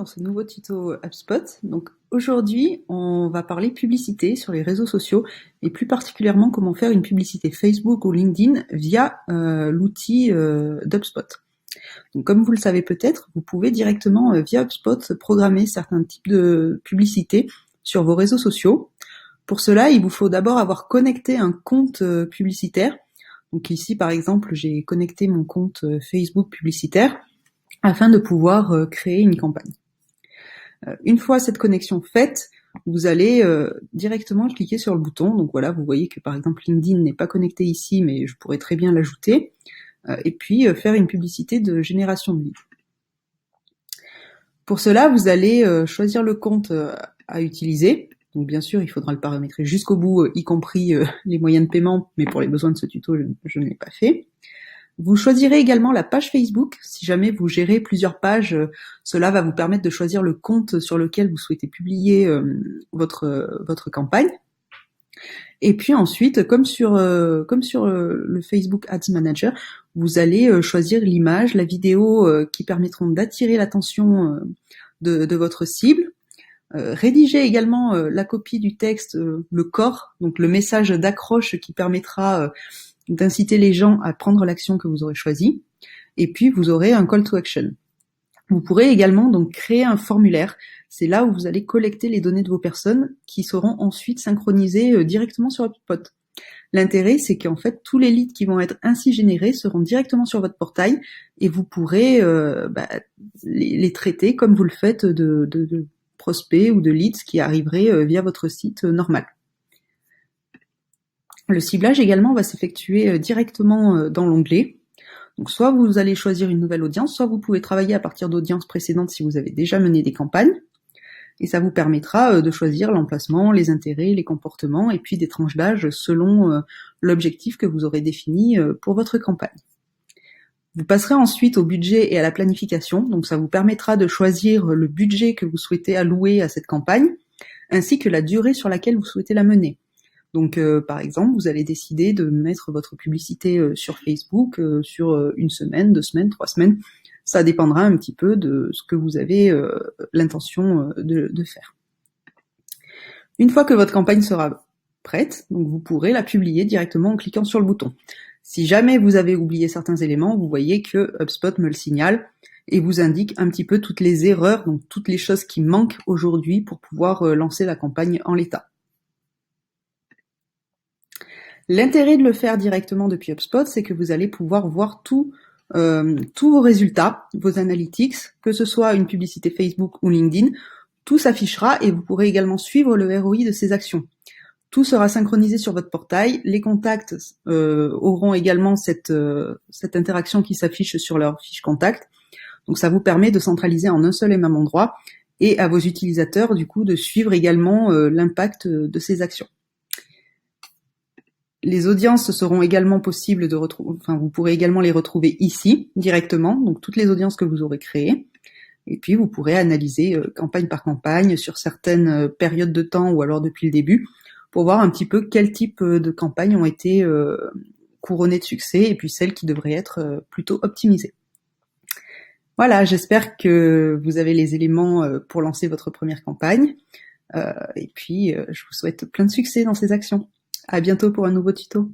dans ce nouveau tuto HubSpot. Donc aujourd'hui, on va parler publicité sur les réseaux sociaux et plus particulièrement comment faire une publicité Facebook ou LinkedIn via l'outil d'HubSpot. Donc comme vous le savez peut-être, vous pouvez directement via HubSpot programmer certains types de publicités sur vos réseaux sociaux. Pour cela, il vous faut d'abord avoir connecté un compte publicitaire. Donc ici, par exemple, j'ai connecté mon compte Facebook publicitaire afin de pouvoir créer une campagne. Une fois cette connexion faite, vous allez directement cliquer sur le bouton. Donc voilà, vous voyez que par exemple LinkedIn n'est pas connecté ici, mais je pourrais très bien l'ajouter. Et puis faire une publicité de génération de leads. Pour cela, vous allez choisir le compte à utiliser. Donc bien sûr, il faudra le paramétrer jusqu'au bout, y compris les moyens de paiement, mais pour les besoins de ce tuto, je ne l'ai pas fait. Vous choisirez également la page Facebook. Si jamais vous gérez plusieurs pages, cela va vous permettre de choisir le compte sur lequel vous souhaitez publier votre campagne. Et puis ensuite, comme sur le Facebook Ads Manager, vous allez choisir l'image, la vidéo qui permettront d'attirer l'attention de votre cible. Rédiger également la copie du texte, le corps, donc le message d'accroche qui permettra d'inciter les gens à prendre l'action que vous aurez choisie. Et puis vous aurez un call to action. Vous pourrez également donc créer un formulaire. C'est là où vous allez collecter les données de vos personnes qui seront ensuite synchronisées directement sur HubSpot. L'intérêt, c'est qu'en fait, tous les leads qui vont être ainsi générés seront directement sur votre portail et vous pourrez les traiter comme vous le faites de prospects ou de leads qui arriveraient via votre site normal. Le ciblage également va s'effectuer directement dans l'onglet. Donc soit vous allez choisir une nouvelle audience, soit vous pouvez travailler à partir d'audiences précédentes si vous avez déjà mené des campagnes. Et ça vous permettra de choisir l'emplacement, les intérêts, les comportements et puis des tranches d'âge selon l'objectif que vous aurez défini pour votre campagne. Vous passerez ensuite au budget et à la planification. Donc ça vous permettra de choisir le budget que vous souhaitez allouer à cette campagne, ainsi que la durée sur laquelle vous souhaitez la mener. Donc par exemple, vous allez décider de mettre votre publicité sur Facebook sur une semaine, 2 semaines, 3 semaines. Ça dépendra un petit peu de ce que vous avez l'intention de faire. Une fois que votre campagne sera prête, donc vous pourrez la publier directement en cliquant sur le bouton. Si jamais vous avez oublié certains éléments, vous voyez que HubSpot me le signale et vous indique un petit peu toutes les erreurs, donc toutes les choses qui manquent aujourd'hui pour pouvoir lancer la campagne en l'état. L'intérêt de le faire directement depuis HubSpot, c'est que vous allez pouvoir voir tous vos résultats, vos analytics, que ce soit une publicité Facebook ou LinkedIn, tout s'affichera et vous pourrez également suivre le ROI de ces actions. Tout sera synchronisé sur votre portail, les contacts auront également cette interaction qui s'affiche sur leur fiche contact, donc ça vous permet de centraliser en un seul et même endroit et à vos utilisateurs du coup de suivre également l'impact de ces actions. Les audiences seront également possibles de retrouver, vous pourrez également les retrouver ici, directement, donc toutes les audiences que vous aurez créées. Et puis vous pourrez analyser campagne par campagne sur certaines périodes de temps ou alors depuis le début, pour voir un petit peu quel type de campagnes ont été couronnées de succès et puis celles qui devraient être plutôt optimisées. Voilà, j'espère que vous avez les éléments pour lancer votre première campagne. Et puis je vous souhaite plein de succès dans ces actions. À bientôt pour un nouveau tuto.